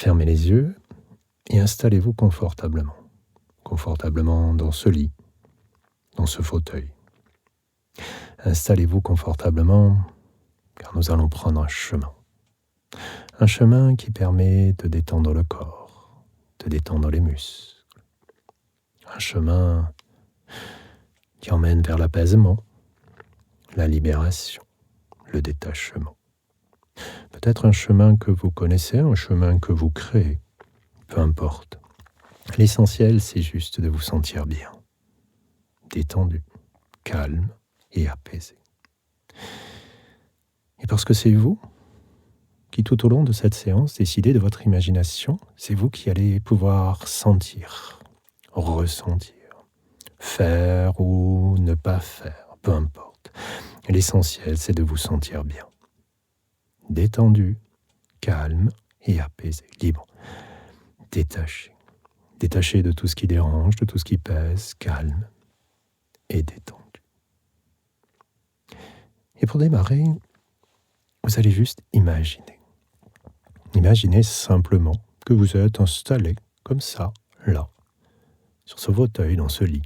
Fermez les yeux et installez-vous confortablement. Confortablement dans ce lit, dans ce fauteuil. Installez-vous confortablement car nous allons prendre un chemin. Un chemin qui permet de détendre le corps, de détendre les muscles. Un chemin qui emmène vers l'apaisement, la libération, le détachement. Peut-être un chemin que vous connaissez, un chemin que vous créez, peu importe. L'essentiel, c'est juste de vous sentir bien, détendu, calme et apaisé. Et parce que c'est vous qui, tout au long de cette séance, décidez de votre imagination, c'est vous qui allez pouvoir sentir, ressentir, faire ou ne pas faire, peu importe. L'essentiel, c'est de vous sentir bien, détendu, calme et apaisé, libre, détaché. Détaché de tout ce qui dérange, de tout ce qui pèse, calme et détendu. Et pour démarrer, vous allez juste imaginer. Imaginez simplement que vous êtes installé comme ça, là, sur ce fauteuil, dans ce lit,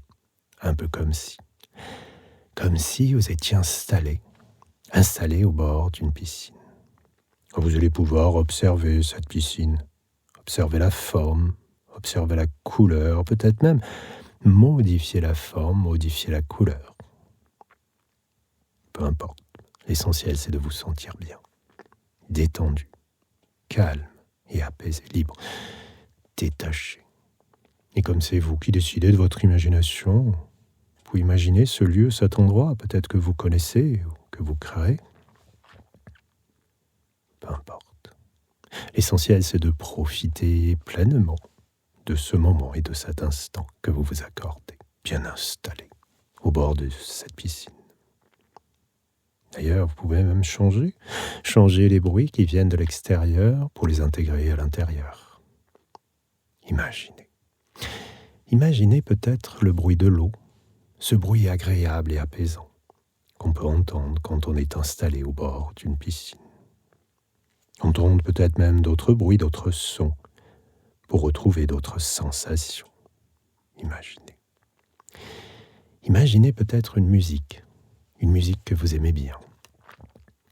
un peu comme si vous étiez installé au bord d'une piscine. Vous allez pouvoir observer cette piscine, observer la forme, observer la couleur, peut-être même modifier la forme, modifier la couleur. Peu importe, l'essentiel c'est de vous sentir bien, détendu, calme et apaisé, libre, détaché. Et comme c'est vous qui décidez de votre imagination, vous imaginez ce lieu, cet endroit, peut-être que vous connaissez ou que vous créez. Peu importe. L'essentiel c'est de profiter pleinement de ce moment et de cet instant que vous vous accordez, bien installé, au bord de cette piscine. D'ailleurs, vous pouvez même changer les bruits qui viennent de l'extérieur pour les intégrer à l'intérieur. Imaginez peut-être le bruit de l'eau, ce bruit agréable et apaisant qu'on peut entendre quand on est installé au bord d'une piscine. Entendre peut-être même d'autres bruits, d'autres sons, pour retrouver d'autres sensations. Imaginez peut-être une musique que vous aimez bien.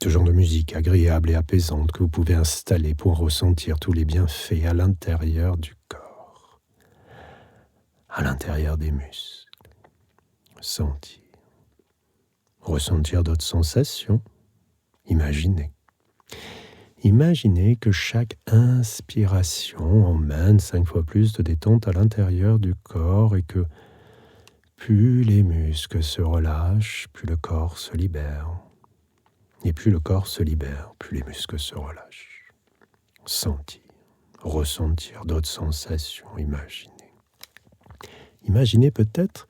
Ce genre de musique agréable et apaisante que vous pouvez installer pour ressentir tous les bienfaits à l'intérieur du corps, à l'intérieur des muscles. Ressentir d'autres sensations. Imaginez que chaque inspiration emmène 5 fois plus de détente à l'intérieur du corps et que plus les muscles se relâchent, plus le corps se libère. Et plus le corps se libère, plus les muscles se relâchent. Ressentir d'autres sensations, Imaginez peut-être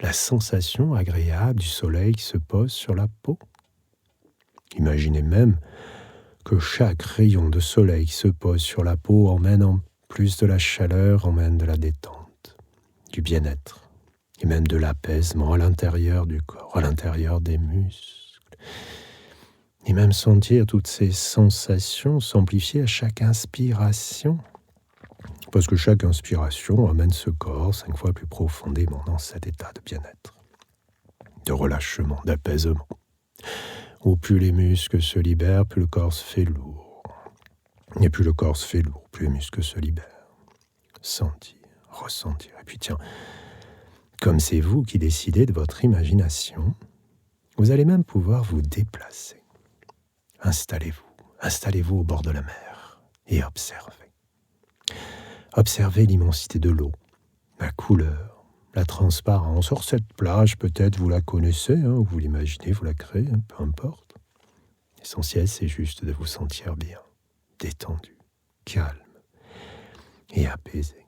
la sensation agréable du soleil qui se pose sur la peau. Imaginez même que chaque rayon de soleil qui se pose sur la peau emmène en plus de la chaleur, emmène de la détente, du bien-être, et même de l'apaisement à l'intérieur du corps, à l'intérieur des muscles. Et même sentir toutes ces sensations s'amplifier à chaque inspiration. Parce que chaque inspiration amène ce corps 5 fois plus profondément dans cet état de bien-être, de relâchement, d'apaisement. Où plus les muscles se libèrent, plus le corps se fait lourd. Et plus le corps se fait lourd, plus les muscles se libèrent. Ressentir. Et puis tiens, comme c'est vous qui décidez de votre imagination, vous allez même pouvoir vous déplacer. Installez-vous au bord de la mer et observez. Observez l'immensité de l'eau, la couleur, la transparence. Sur cette plage, peut-être vous la connaissez, vous l'imaginez, vous la créez, peu importe. L'essentiel, c'est juste de vous sentir bien, détendu, calme et apaisé.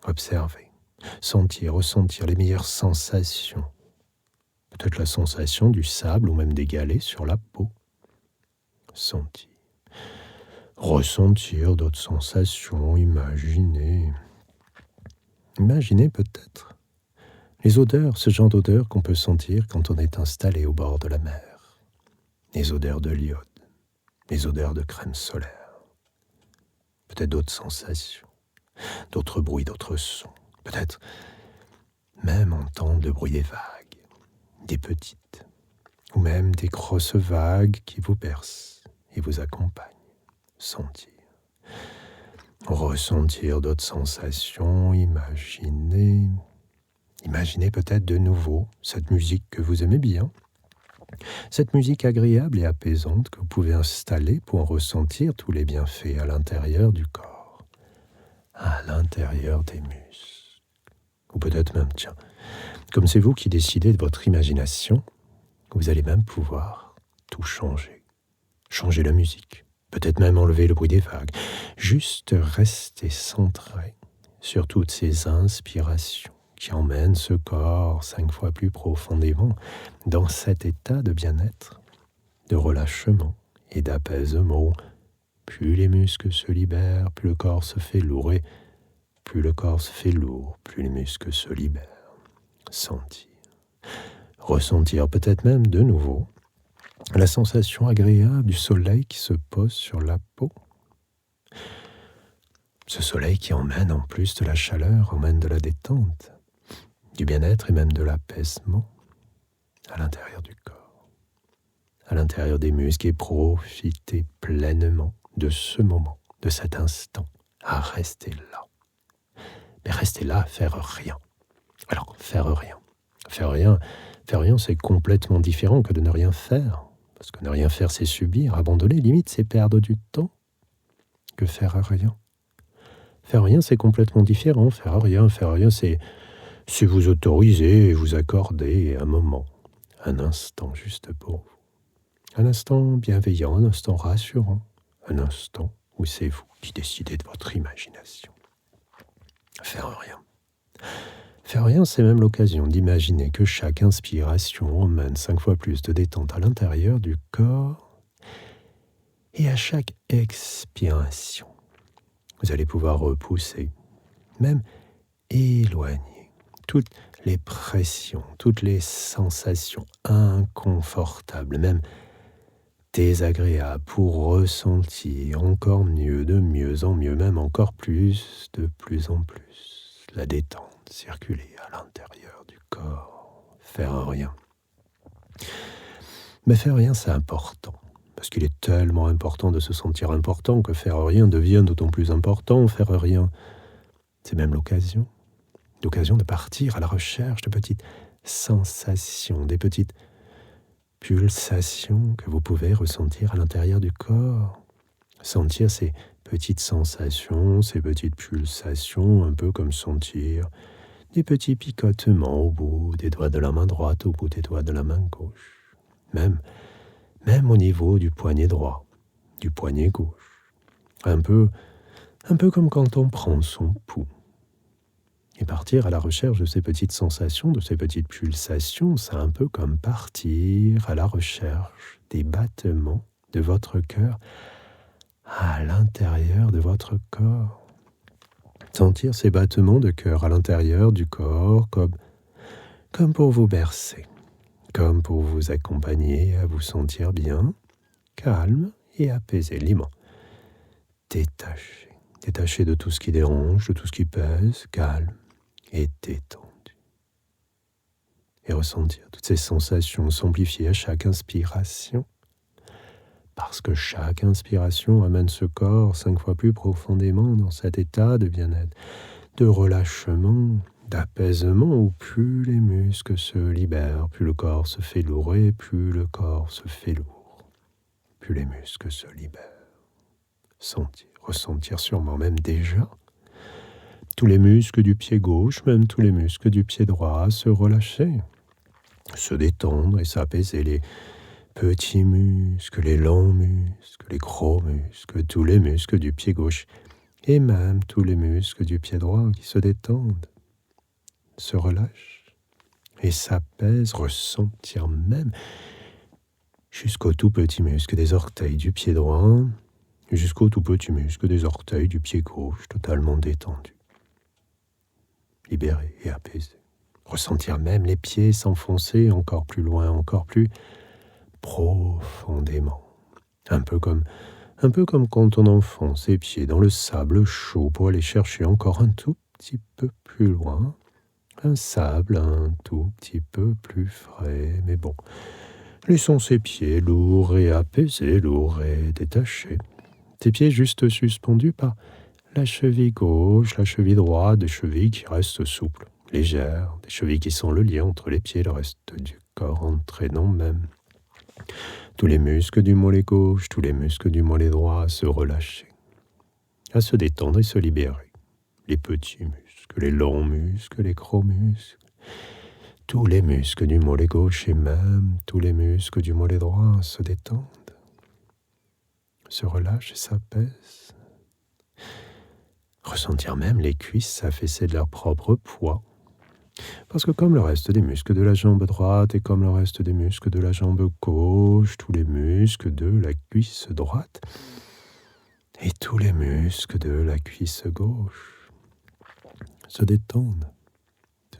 Observez, ressentir les meilleures sensations. Peut-être la sensation du sable ou même des galets sur la peau. Ressentir d'autres sensations, Imaginez peut-être les odeurs, ce genre d'odeurs qu'on peut sentir quand on est installé au bord de la mer. Les odeurs de l'iode, les odeurs de crème solaire. peut-être d'autres sensations, d'autres bruits, d'autres sons, peut-être même entendre le bruit des vagues, des petites, ou même des grosses vagues qui vous bercent et vous accompagnent. Sentir, ressentir d'autres sensations, imaginer peut-être de nouveau cette musique que vous aimez bien, cette musique agréable et apaisante que vous pouvez installer pour en ressentir tous les bienfaits à l'intérieur du corps, à l'intérieur des muscles. Ou peut-être même, tiens, comme c'est vous qui décidez de votre imagination, vous allez même pouvoir tout changer. Changer la musique, peut-être même enlever le bruit des vagues. Juste rester centré sur toutes ces inspirations qui emmènent ce corps 5 fois plus profondément dans cet état de bien-être, de relâchement et d'apaisement. Plus les muscles se libèrent, plus le corps se fait lourd, et plus le corps se fait lourd, plus les muscles se libèrent. Sentir, ressentir peut-être même de nouveau la sensation agréable du soleil qui se pose sur la peau. Ce soleil qui emmène en plus de la chaleur, emmène de la détente, du bien-être et même de l'apaisement à l'intérieur du corps, à l'intérieur des muscles, et profiter pleinement de ce moment, de cet instant, à rester là. Mais rester là à faire rien. Alors, faire rien. Faire rien, c'est complètement différent que de ne rien faire. Parce que ne rien faire, c'est subir, abandonner, limite, c'est perdre du temps que faire rien. Faire rien, c'est complètement différent. Faire rien, c'est vous autoriser et vous accorder un moment, un instant juste pour vous. Un instant bienveillant, un instant rassurant, un instant où c'est vous qui décidez de votre imagination. Faire rien. Faire rien, c'est même l'occasion d'imaginer que chaque inspiration emmène 5 fois plus de détente à l'intérieur du corps, et à chaque expiration, vous allez pouvoir repousser, même éloigner toutes les pressions, toutes les sensations inconfortables, même désagréables, pour ressentir encore mieux, de mieux en mieux, même encore plus, de plus en plus, la détente circuler à l'intérieur du corps. Faire rien. Mais faire rien, c'est important. Parce qu'il est tellement important de se sentir important que faire rien devient d'autant plus important. Faire rien, c'est même l'occasion de partir à la recherche de petites sensations, des petites pulsations que vous pouvez ressentir à l'intérieur du corps. Sentir ces petites sensations, ces petites pulsations, un peu comme sentir des petits picotements au bout des doigts de la main droite, au bout des doigts de la main gauche. Même au niveau du poignet droit, du poignet gauche. Un peu comme quand on prend son pouls. Et partir à la recherche de ces petites sensations, de ces petites pulsations, c'est un peu comme partir à la recherche des battements de votre cœur à l'intérieur de votre corps. Sentir ces battements de cœur à l'intérieur du corps comme pour vous bercer, comme pour vous accompagner à vous sentir bien, calme et apaisé, libre, détaché de tout ce qui dérange, de tout ce qui pèse, calme et détendu. Et ressentir toutes ces sensations s'amplifier à chaque inspiration, parce que chaque inspiration amène ce corps 5 fois plus profondément dans cet état de bien-être, de relâchement, d'apaisement, où plus les muscles se libèrent, plus le corps se fait lourd, et plus le corps se fait lourd, plus les muscles se libèrent. Sentir, ressentir sûrement même déjà tous les muscles du pied gauche, même tous les muscles du pied droit se relâcher, se détendre et s'apaiser, les petits muscles, les longs muscles, les gros muscles, tous les muscles du pied gauche et même tous les muscles du pied droit qui se détendent, se relâchent et s'apaisent, ressentir même jusqu'au tout petit muscle des orteils du pied droit, jusqu'au tout petit muscle des orteils du pied gauche, totalement détendu, libéré et apaisé. Ressentir même les pieds s'enfoncer encore plus loin, encore plus profondément. Un peu comme Un peu comme quand on enfonce ses pieds dans le sable chaud pour aller chercher encore un tout petit peu plus loin. Un sable un tout petit peu plus frais, mais bon. Laissons ses pieds lourds et apaisés, lourds et détachés. Tes pieds juste suspendus par la cheville gauche, la cheville droite, des chevilles qui restent souples, légères, des chevilles qui sont le lien entre les pieds et le reste du corps, entraînant même tous les muscles du mollet gauche, tous les muscles du mollet droit à se relâcher, à se détendre et se libérer. Les petits muscles, les longs muscles, les gros muscles, tous les muscles du mollet gauche et même tous les muscles du mollet droit se détendent, se relâchent et s'apaisent. Ressentir même les cuisses s'affaisser de leur propre poids. Parce que comme le reste des muscles de la jambe droite et comme le reste des muscles de la jambe gauche, tous les muscles de la cuisse droite et tous les muscles de la cuisse gauche se détendent,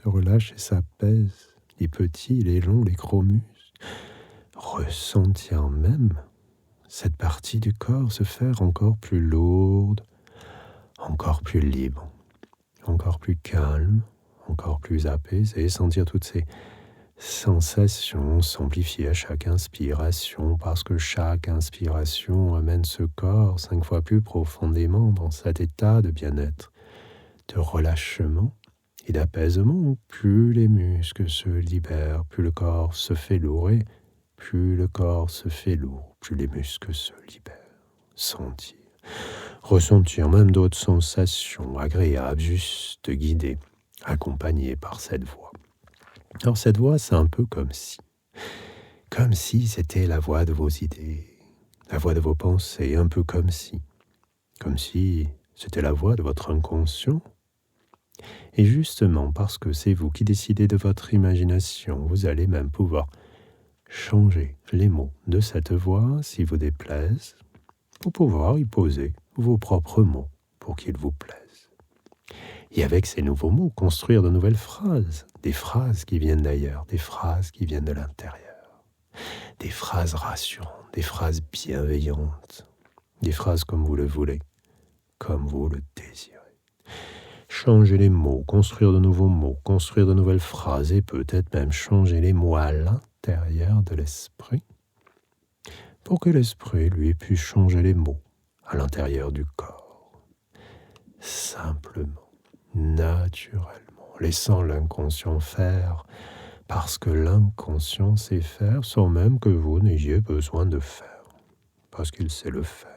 se relâchent et s'apaisent. Les petits, les longs, les gros muscles. Ressentir même cette partie du corps se faire encore plus lourde, encore plus libre, encore plus calme, encore plus apaisé, sentir toutes ces sensations s'amplifier à chaque inspiration, parce que chaque inspiration amène ce corps 5 fois plus profondément dans cet état de bien-être, de relâchement et d'apaisement. Plus les muscles se libèrent, plus le corps se fait lourd, et plus le corps se fait lourd, plus les muscles se libèrent. Sentir. Ressentir même d'autres sensations agréables, juste guidées, accompagnées par cette voix. Alors cette voix, c'est un peu comme si c'était la voix de vos idées, la voix de vos pensées, un peu comme si c'était la voix de votre inconscient. Et justement, parce que c'est vous qui décidez de votre imagination, vous allez même pouvoir changer les mots de cette voix si vous déplaisent, pour pouvoir y poser vos propres mots pour qu'ils vous plaisent. Et avec ces nouveaux mots, construire de nouvelles phrases, des phrases qui viennent d'ailleurs, des phrases qui viennent de l'intérieur, des phrases rassurantes, des phrases bienveillantes, des phrases comme vous le voulez, comme vous le désirez. Changer les mots, construire de nouveaux mots, construire de nouvelles phrases et peut-être même changer les mots à l'intérieur de l'esprit pour que l'esprit, lui, puisse changer les mots à l'intérieur du corps. Simplement, naturellement, laissant l'inconscient faire, parce que l'inconscient sait faire sans même que vous n'ayez besoin de faire, parce qu'il sait le faire.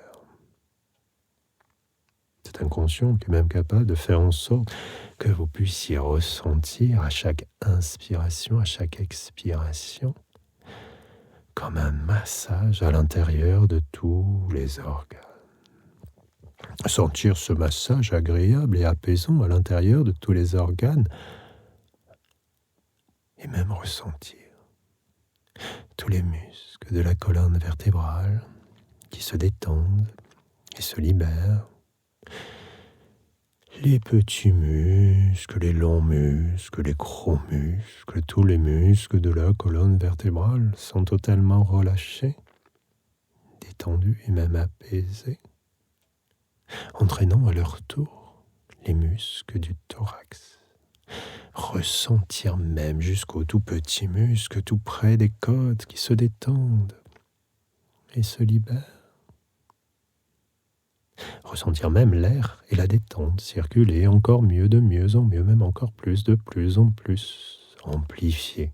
Cet inconscient qui est même capable de faire en sorte que vous puissiez ressentir à chaque inspiration, à chaque expiration, comme un massage à l'intérieur de tous les organes. Sentir ce massage agréable et apaisant à l'intérieur de tous les organes, et même ressentir tous les muscles de la colonne vertébrale qui se détendent et se libèrent, les petits muscles, les longs muscles, les gros muscles, tous les muscles de la colonne vertébrale sont totalement relâchés, détendus et même apaisés, entraînant à leur tour les muscles du thorax. Ressentir même jusqu'aux tout petits muscles tout près des côtes qui se détendent et se libèrent. Ressentir même l'air et la détente circuler encore mieux, de mieux en mieux, même encore plus, de plus en plus, amplifié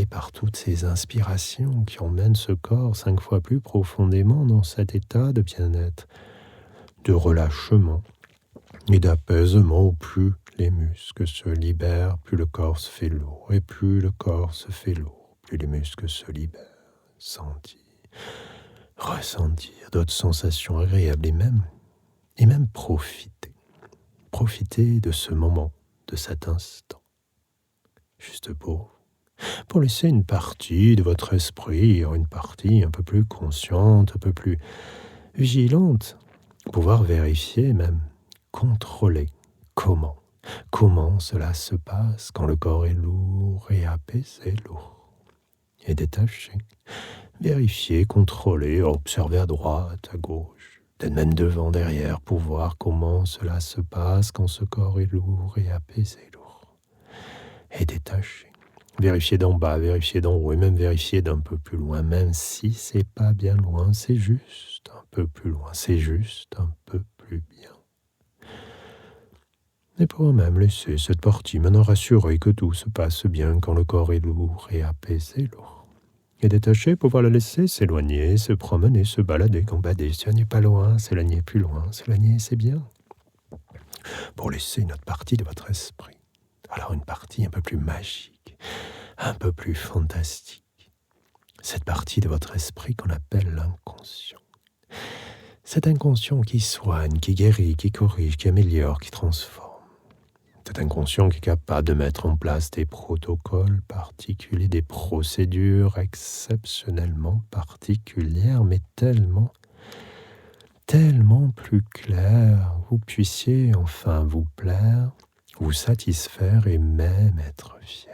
par toutes ces inspirations qui emmènent ce corps 5 fois plus profondément dans cet état de bien-être, de relâchement et d'apaisement. Où plus les muscles se libèrent, plus le corps se fait lourd, et plus le corps se fait lourd, plus les muscles se libèrent. Ressentir d'autres sensations agréables et même profiter de ce moment, de cet instant, juste pour laisser une partie de votre esprit, une partie un peu plus consciente, un peu plus vigilante, pouvoir vérifier, même contrôler comment cela se passe quand le corps est lourd et apaisé, lourd et détaché. Vérifiez, contrôlez, observez à droite, à gauche, peut-être même devant, derrière, pour voir comment cela se passe quand ce corps est lourd et apaisé, lourd et détaché. Vérifiez d'en bas, vérifiez d'en haut et même vérifiez d'un peu plus loin, même si c'est pas bien loin, c'est juste un peu plus loin, c'est juste un peu plus bien. Et pour même laisser cette partie maintenant rassurer que tout se passe bien quand le corps est lourd et apaisé, lourd et détaché, pouvoir le laisser s'éloigner, se promener, se balader, gambader, s'éloigner pas loin, s'éloigner plus loin, s'éloigner, c'est bien. Pour laisser une autre partie de votre esprit. Alors une partie un peu plus magique, un peu plus fantastique. Cette partie de votre esprit qu'on appelle l'inconscient. Cet inconscient qui soigne, qui guérit, qui corrige, qui améliore, qui transforme. Cet inconscient qui est capable de mettre en place des protocoles particuliers, des procédures exceptionnellement particulières, mais tellement plus claires, vous puissiez enfin vous plaire, vous satisfaire et même être fier.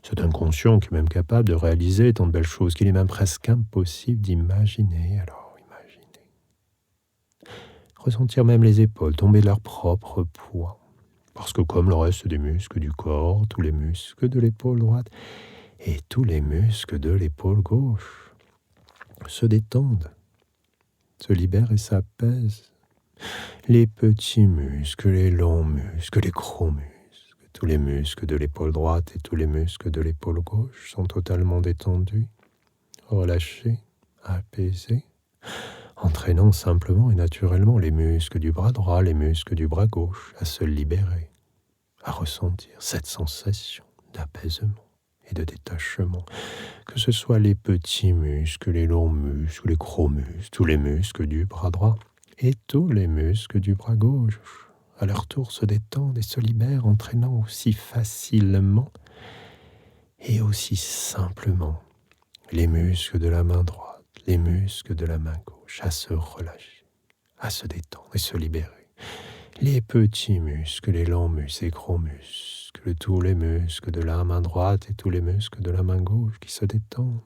Cet inconscient qui est même capable de réaliser tant de belles choses qu'il est même presque impossible d'imaginer. Alors imaginez. Ressentir même les épaules tomber de leur propre poids. Parce que comme le reste des muscles du corps, tous les muscles de l'épaule droite et tous les muscles de l'épaule gauche se détendent, se libèrent et s'apaisent. Les petits muscles, les longs muscles, les gros muscles, tous les muscles de l'épaule droite et tous les muscles de l'épaule gauche sont totalement détendus, relâchés, apaisés, entraînant simplement et naturellement les muscles du bras droit, les muscles du bras gauche à se libérer, à ressentir cette sensation d'apaisement et de détachement, que ce soit les petits muscles, les longs muscles, les gros muscles, tous les muscles du bras droit et tous les muscles du bras gauche, à leur tour se détendent et se libèrent, entraînant aussi facilement et aussi simplement les muscles de la main droite, les muscles de la main gauche à se relâcher, à se détendre et se libérer. Les petits muscles, les longs muscles, les gros muscles, tous les muscles de la main droite et tous les muscles de la main gauche qui se détendent,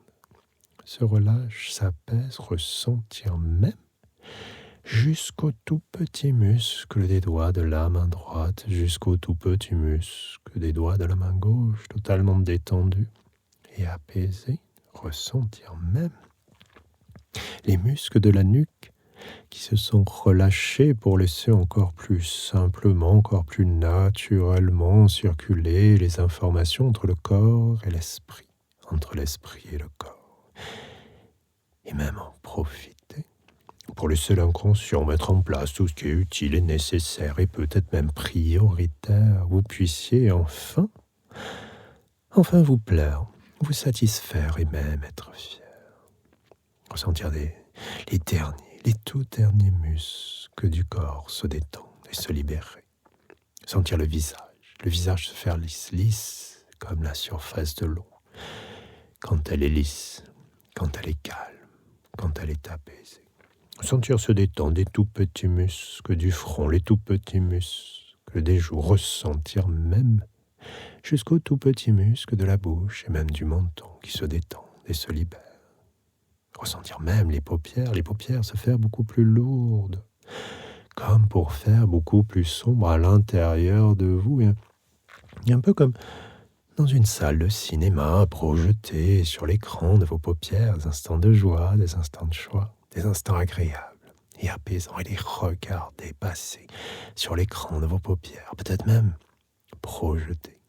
se relâchent, s'apaisent, ressentir même jusqu'au tout petit muscle des doigts de la main droite, jusqu'au tout petit muscle des doigts de la main gauche, totalement détendus et apaisés, ressentir même les muscles de la nuque qui se sont relâchés pour laisser encore plus simplement, encore plus naturellement circuler les informations entre le corps et l'esprit, entre l'esprit et le corps, et même en profiter pour laisser l'inconscient mettre en place tout ce qui est utile et nécessaire et peut-être même prioritaire, vous puissiez enfin vous plaire, vous satisfaire et même être fier. Ressentir les tout derniers muscles du corps se détendre et se libérer. Sentir le visage se faire lisse comme la surface de l'eau. Quand elle est lisse, quand elle est calme, quand elle est apaisée. Sentir se détendre les tout petits muscles du front, les tout petits muscles des joues. Ressentir même jusqu'aux tout petits muscles de la bouche et même du menton qui se détendent et se libèrent. Ressentir même les paupières se faire beaucoup plus lourdes, comme pour faire beaucoup plus sombre à l'intérieur de vous. Et un peu comme dans une salle de cinéma, projeté sur l'écran de vos paupières, des instants de joie, des instants de joie, des instants agréables et apaisants, et les regarder passer sur l'écran de vos paupières, peut-être même projeter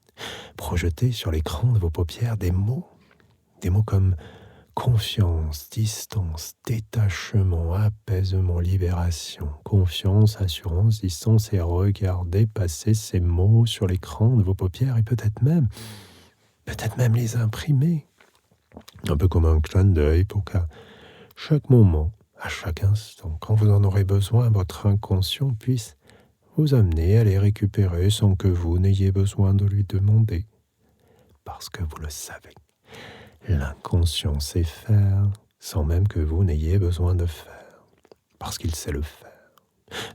sur l'écran de vos paupières des mots comme confiance, distance, détachement, apaisement, libération. Confiance, assurance, distance, et regardez passer ces mots sur l'écran de vos paupières et peut-être même les imprimer. Un peu comme un clin d'œil pour qu'à chaque moment, à chaque instant, quand vous en aurez besoin, votre inconscient puisse vous amener à les récupérer sans que vous n'ayez besoin de lui demander. Parce que vous le savez. L'inconscient sait faire sans même que vous n'ayez besoin de faire, parce qu'il sait le faire.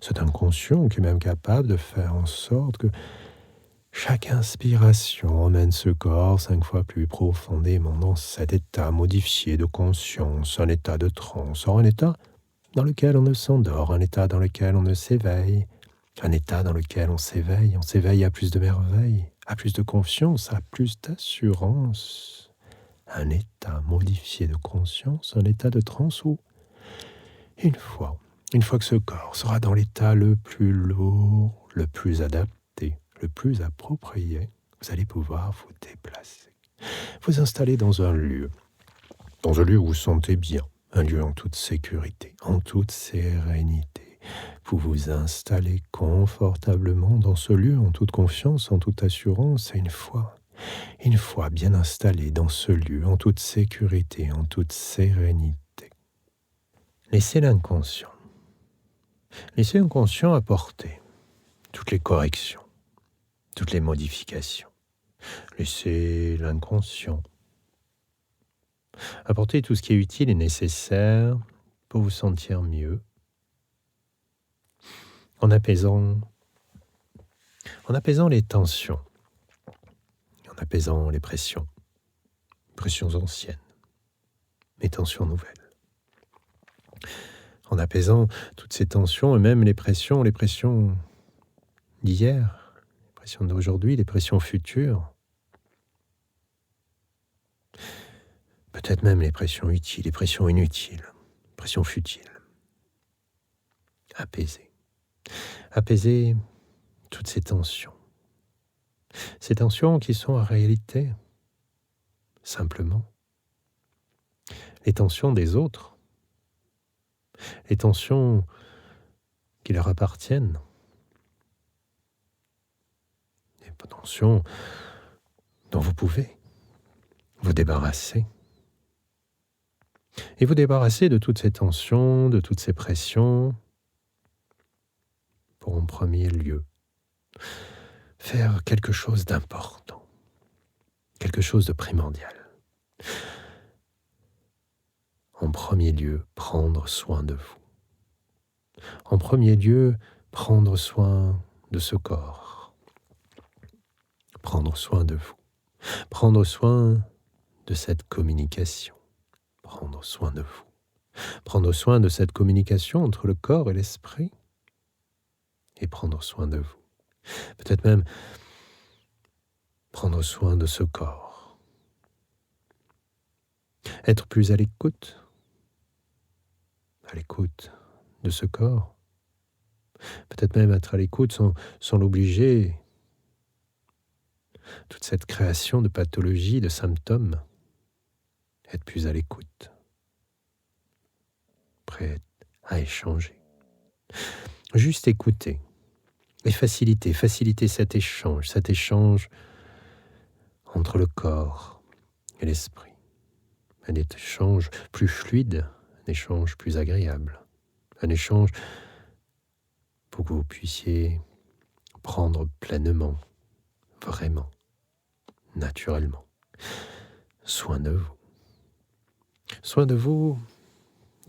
C'est inconscient qui est même capable de faire en sorte que Chaque inspiration emmène ce corps 5 fois plus profondément dans cet état modifié de conscience, un état de transe, un état dans lequel on ne s'endort, un état dans lequel on ne s'éveille, un état dans lequel on s'éveille à plus de merveilles, à plus de confiance, à plus d'assurance. Un état modifié de conscience, un état de transe où, une fois que ce corps sera dans l'état le plus lourd, le plus adapté, le plus approprié, vous allez pouvoir vous déplacer, vous installer dans un lieu où vous vous sentez bien, un lieu en toute sécurité, en toute sérénité. Vous vous installez confortablement dans ce lieu, en toute confiance, en toute assurance, et une fois bien installé dans ce lieu, en toute sécurité, en toute sérénité, laissez l'inconscient apporter toutes les corrections, toutes les modifications. Laissez l'inconscient apporter tout ce qui est utile et nécessaire pour vous sentir mieux, en apaisant les tensions, en apaisant les pressions anciennes, les tensions nouvelles, en apaisant toutes ces tensions et même les pressions d'hier, les pressions d'aujourd'hui, les pressions futures, peut-être même les pressions utiles, les pressions inutiles, les pressions futiles. Apaiser toutes ces tensions qui sont en réalité simplement les tensions des autres, les tensions qui leur appartiennent, les tensions dont vous pouvez vous débarrasser. Et vous débarrasser de toutes ces tensions, de toutes ces pressions, pour en premier lieu faire quelque chose d'important, quelque chose de primordial. En premier lieu, prendre soin de vous. En premier lieu, prendre soin de ce corps. Prendre soin de vous. Prendre soin de cette communication. Prendre soin de vous. Prendre soin de cette communication entre le corps et l'esprit. Et prendre soin de vous. Peut-être même prendre soin de ce corps. Être plus à l'écoute de ce corps. Peut-être même être à l'écoute sans l'obliger. Toute cette création de pathologies, de symptômes. Être plus à l'écoute. Prêt à échanger. Juste écouter. Et faciliter cet échange entre le corps et l'esprit. Un échange plus fluide, un échange plus agréable, un échange pour que vous puissiez prendre pleinement, vraiment, naturellement, soin de vous. Soin de vous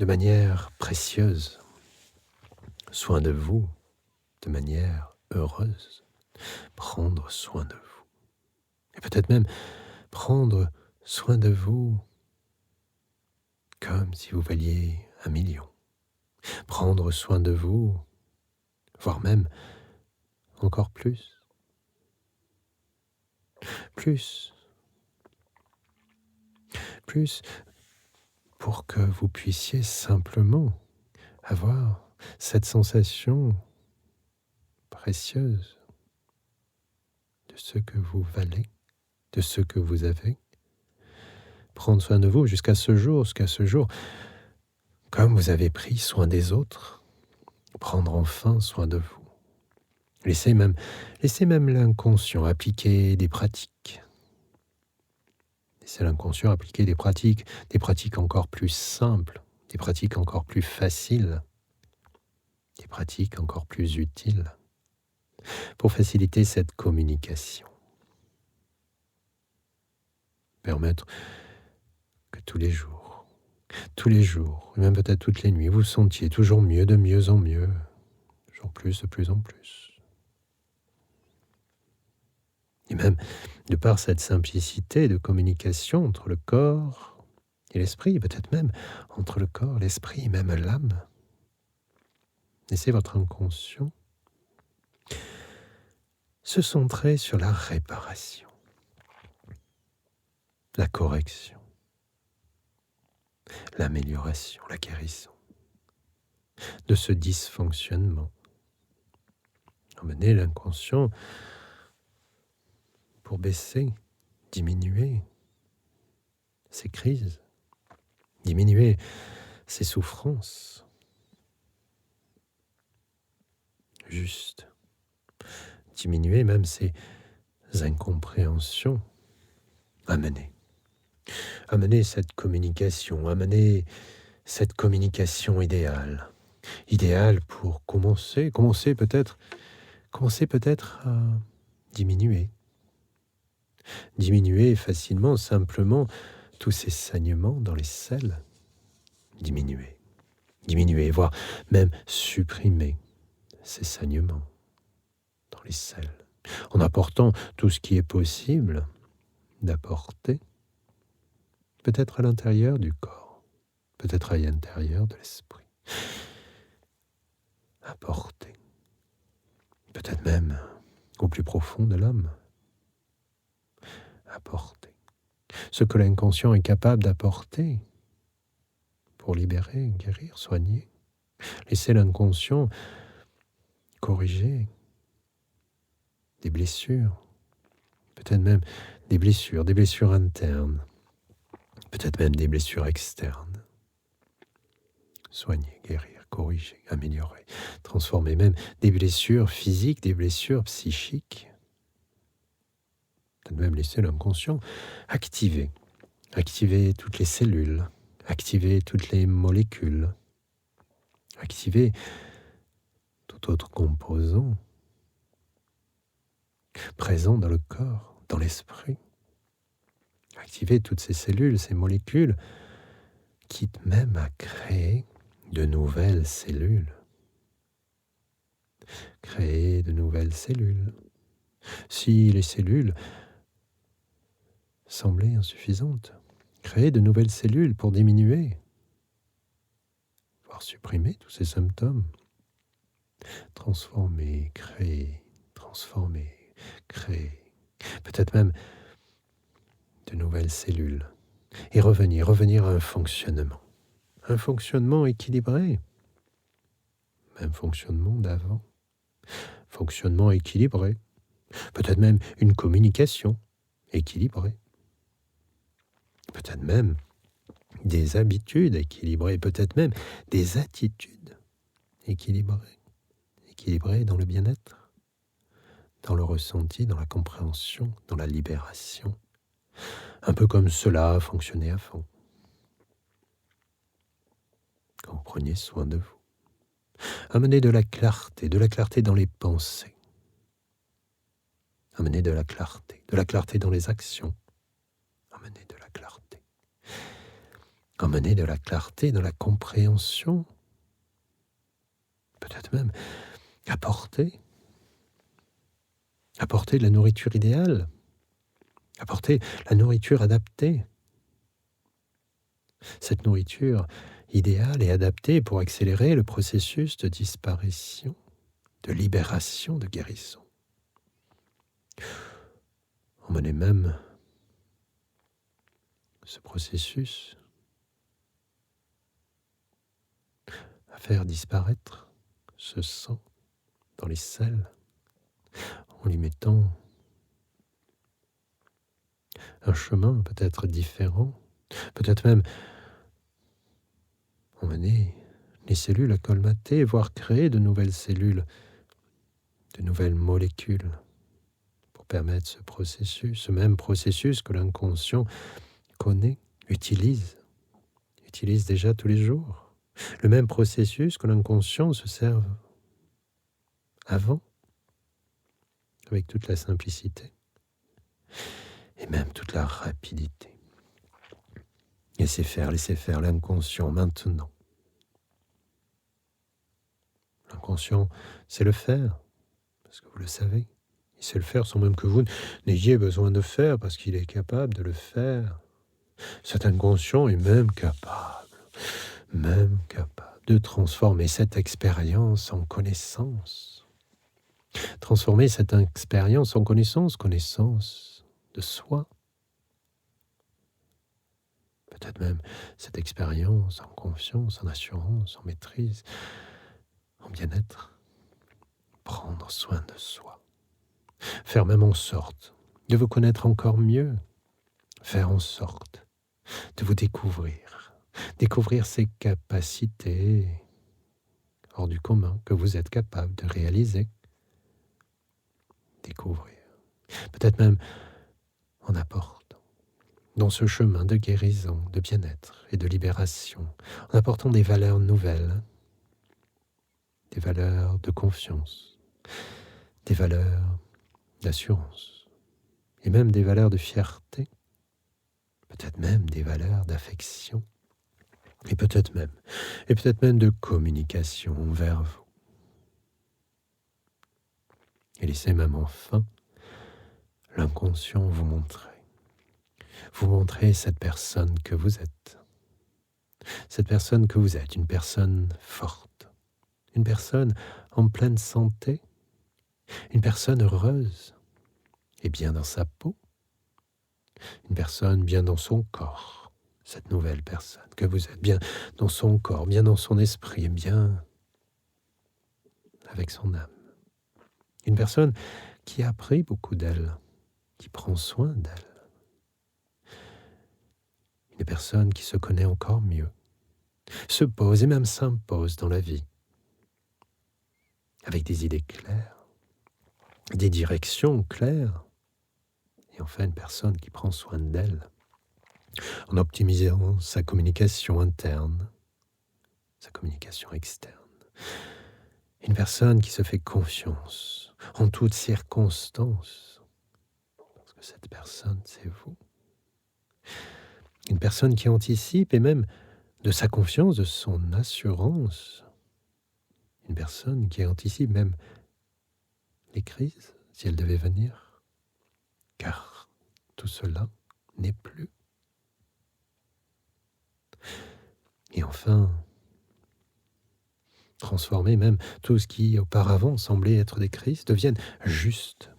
de manière précieuse, soin de vous de manière heureuse, prendre soin de vous. Et peut-être même prendre soin de vous comme si vous valiez 1 million. Prendre soin de vous, voire même encore plus. Plus pour que vous puissiez simplement avoir cette sensation précieuse de ce que vous valez, de ce que vous avez. Prendre soin de vous jusqu'à ce jour, comme vous avez pris soin des autres, prendre enfin soin de vous. Laissez même l'inconscient appliquer des pratiques. Laissez l'inconscient appliquer des pratiques encore plus simples, des pratiques encore plus faciles, des pratiques encore plus utiles, pour faciliter cette communication. Permettre que tous les jours, et même peut-être toutes les nuits, vous vous sentiez toujours mieux, de mieux en mieux, toujours plus, de plus en plus. Et même de par cette simplicité de communication entre le corps et l'esprit, peut-être même entre le corps, l'esprit et même l'âme. Laissez votre inconscient se centrer sur la réparation, la correction, l'amélioration, la guérison de ce dysfonctionnement. Emmenez l'inconscient pour baisser, diminuer ces crises, diminuer ces souffrances. Juste diminuer même ces incompréhensions. Amener cette communication, amener cette communication idéale. Idéale pour commencer peut-être à diminuer facilement, simplement, tous ces saignements dans les selles. Diminuer, voire même supprimer ces saignements dans les selles, en apportant tout ce qui est possible d'apporter, peut-être à l'intérieur du corps, peut-être à l'intérieur de l'esprit. Apporter, peut-être même au plus profond de l'âme. Apporter ce que l'inconscient est capable d'apporter pour libérer, guérir, soigner. Laisser l'inconscient corriger des blessures, peut-être même des blessures internes, peut-être même des blessures externes. Soigner, guérir, corriger, améliorer, transformer même des blessures physiques, des blessures psychiques. Peut-être même laisser l'inconscient activer toutes les cellules, activer toutes les molécules, activer tout autre composant présent dans le corps, dans l'esprit. Activer toutes ces cellules, ces molécules, quitte même à créer de nouvelles cellules. Créer de nouvelles cellules. Si les cellules semblaient insuffisantes, créer de nouvelles cellules pour diminuer, voire supprimer tous ces symptômes. Transformer, créer, peut-être même de nouvelles cellules, et revenir à un fonctionnement équilibré, même fonctionnement d'avant, fonctionnement équilibré, peut-être même une communication équilibrée, peut-être même des habitudes équilibrées, peut-être même des attitudes équilibrées dans le bien-être, dans le ressenti, dans la compréhension, dans la libération. Un peu comme cela fonctionnait avant. Quand vous preniez soin de vous. Amenez de la clarté dans les pensées. Amenez de la clarté dans les actions. Amenez de la clarté. Amenez de la clarté dans la compréhension. Peut-être même apporter de la nourriture idéale. Apporter la nourriture adaptée. Cette nourriture idéale et adaptée pour accélérer le processus de disparition, de libération, de guérison. Emmenez même ce processus à faire disparaître ce sang dans les selles en lui mettant un chemin peut-être différent, peut-être même emmener les cellules à colmater, voire créer de nouvelles cellules, de nouvelles molécules pour permettre ce même processus que l'inconscient connaît, utilise déjà tous les jours. Le même processus que l'inconscient se serve avant, avec toute la simplicité et même toute la rapidité. Laissez faire l'inconscient maintenant. L'inconscient sait le faire, parce que vous le savez, il Il sait le faire sans même que vous n'ayez besoin de faire, parce qu'il est capable de le faire. Cet inconscient est même capable de transformer cette expérience en connaissance. Transformer cette expérience en connaissance de soi. Peut-être même cette expérience en confiance, en assurance, en maîtrise, en bien-être. Prendre soin de soi. Faire même en sorte de vous connaître encore mieux. Faire en sorte de vous découvrir. Découvrir ces capacités hors du commun que vous êtes capable de réaliser. Découvrir. Peut-être même en apportant dans ce chemin de guérison, de bien-être et de libération, en apportant des valeurs nouvelles, des valeurs de confiance, des valeurs d'assurance, et même des valeurs de fierté, peut-être même des valeurs d'affection, et peut-être même de communication vers vous. Et laissez même enfin l'inconscient vous montrer cette personne que vous êtes. Cette personne que vous êtes, une personne forte, une personne en pleine santé, une personne heureuse et bien dans sa peau, une personne bien dans son corps, cette nouvelle personne que vous êtes, bien dans son corps, bien dans son esprit, et bien avec son âme. Une personne qui a appris beaucoup d'elle, qui prend soin d'elle. Une personne qui se connaît encore mieux, se pose et même s'impose dans la vie, avec des idées claires, des directions claires, et enfin une personne qui prend soin d'elle, en optimisant sa communication interne, sa communication externe. Une personne qui se fait confiance en toutes circonstances, parce que cette personne, c'est vous. Une personne qui anticipe et même de sa confiance, de son assurance. Une personne qui anticipe même les crises, si elles devaient venir. Car tout cela n'est plus. Et enfin, transformer même tout ce qui auparavant semblait être des crises deviennent juste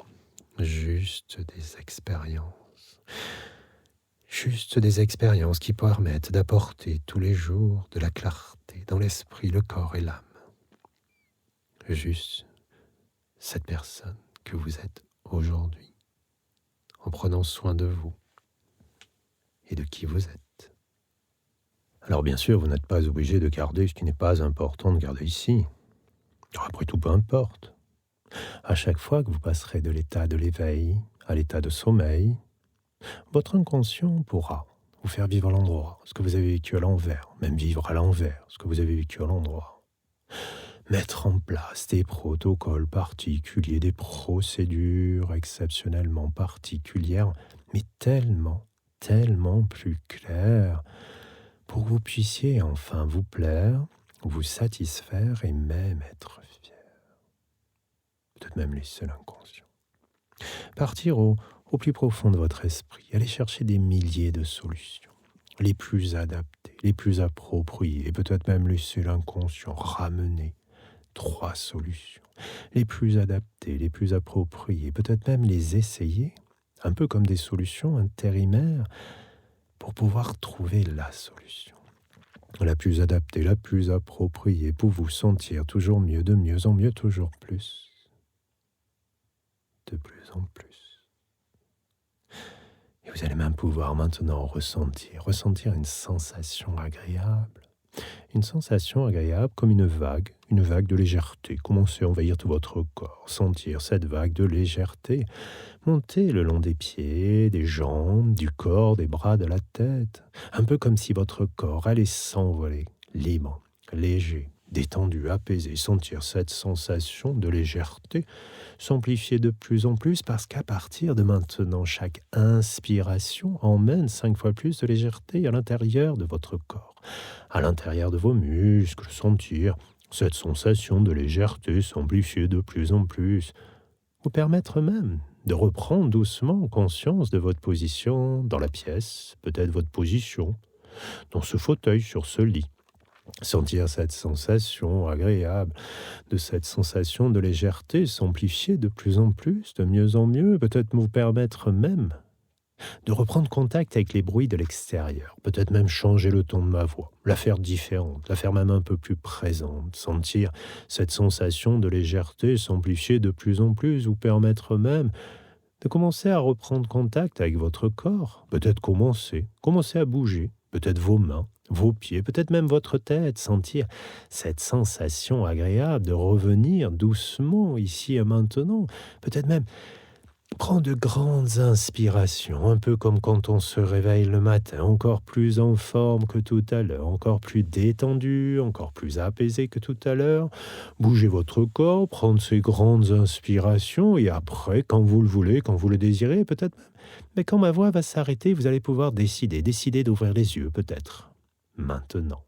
des expériences. Juste des expériences qui permettent d'apporter tous les jours de la clarté dans l'esprit, le corps et l'âme. Juste cette personne que vous êtes aujourd'hui, en prenant soin de vous et de qui vous êtes. Alors bien sûr, vous n'êtes pas obligé de garder ce qui n'est pas important de garder ici. Après tout, peu importe. À chaque fois que vous passerez de l'état de l'éveil à l'état de sommeil, votre inconscient pourra vous faire vivre à l'endroit ce que vous avez vécu à l'envers, même vivre à l'envers ce que vous avez vécu à l'endroit. Mettre en place des protocoles particuliers, des procédures exceptionnellement particulières, mais tellement plus claires, pour que vous puissiez enfin vous plaire, vous satisfaire et même être fier. Peut-être même laisser l'inconscient. Partir au plus profond de votre esprit, aller chercher des milliers de solutions, les plus adaptées, les plus appropriées, et peut-être même laisser l'inconscient ramener 3 solutions, les plus adaptées, les plus appropriées, peut-être même les essayer, un peu comme des solutions intérimaires, pour pouvoir trouver la solution, la plus adaptée, la plus appropriée, pour vous sentir toujours mieux, de mieux en mieux, toujours plus, de plus en plus. Et vous allez même pouvoir maintenant ressentir une sensation agréable. Une sensation agréable comme une vague de légèreté. Commencez à envahir tout votre corps, sentir cette vague de légèreté monter le long des pieds, des jambes, du corps, des bras, de la tête. Un peu comme si votre corps allait s'envoler, libre, léger, détendu, apaisé. Sentir cette sensation de légèreté s'amplifier de plus en plus parce qu'à partir de maintenant, chaque inspiration emmène 5 fois plus de légèreté à l'intérieur de votre corps, à l'intérieur de vos muscles. Sentir cette sensation de légèreté s'amplifier de plus en plus. vous permettre même de reprendre doucement conscience de votre position dans la pièce, peut-être votre position dans ce fauteuil, sur ce lit. Sentir cette sensation agréable, de cette sensation de légèreté s'amplifier de plus en plus, de mieux en mieux, peut-être vous permettre même de reprendre contact avec les bruits de l'extérieur, peut-être même changer le ton de ma voix, la faire différente, la faire même un peu plus présente, sentir cette sensation de légèreté s'amplifier de plus en plus, vous permettre même de commencer à reprendre contact avec votre corps, peut-être commencer à bouger, peut-être vos mains, vos pieds, peut-être même votre tête, sentir cette sensation agréable de revenir doucement ici et maintenant, peut-être même prends de grandes inspirations, un peu comme quand on se réveille le matin, encore plus en forme que tout à l'heure, encore plus détendu, encore plus apaisé que tout à l'heure. Bougez votre corps, prendre ces grandes inspirations et après, quand vous le voulez, quand vous le désirez, peut-être même, mais quand ma voix va s'arrêter, vous allez pouvoir décider d'ouvrir les yeux, peut-être, maintenant.